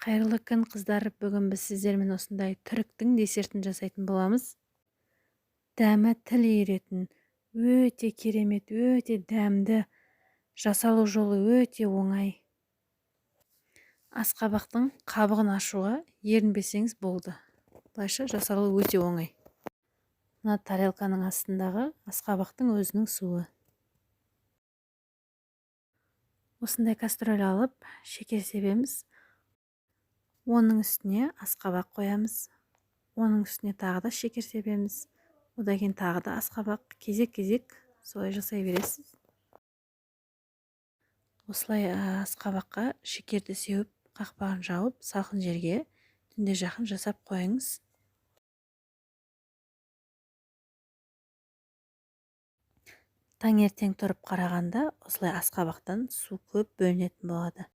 Қайырлы күн қыздар, бүгін біз сіздермен осындай түріктің десертін жасайтын боламыз. Дәмі тіл еретін, өте керемет, өте дәмді, жасалу жолы өте оңай. Асқабақтың қабығын ашуға ерінбесеңіз болды. Былайша жасалу өте оңай. Мына тарелканың астындағы асқабақтың өзінің суы. Осындай кастрөл алып, шекер себеміз. Оның үстіне асқабақ қоямыз. Оның үстіне тағы да шекер себеміз. Одан кейін тағы да асқабақ, кезек-кезек солай жасай бересіз. Осылай асқабаққа шекерді сеуіп, қақпағын жауып, салқын жерге түнде жақын жасап қойыңыз. Таңертең тұрып қарағанда осылай асқабақтан су көп бөлінетін болады.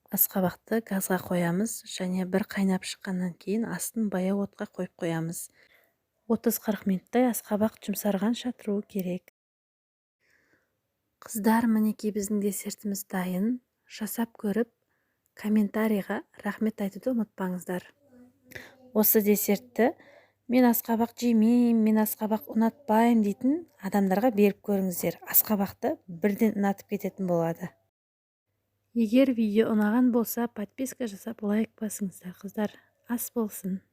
Асқабақты газға қоямыз және бір қайнап шыққаннан кейін астын баяу отқа қойып қоямыз. 30-40 минуттай асқабақ жұмсарғанша тұру керек. Қыздар, мінекей біздің десертіміз дайын. Жасап көріп, комментарийға рахмет айтуды ұмытпаңыздар. Осы десертті мен асқабақ жемеймін, мен асқабақ ұнатпаймын дейтін адамдарға беріп көріңіздер. Асқабақты бірден ұнатып кететін болады. Егер видео ұнаған болса, подписка жасап лайк басыңыздар, қыздар. Ас болсын.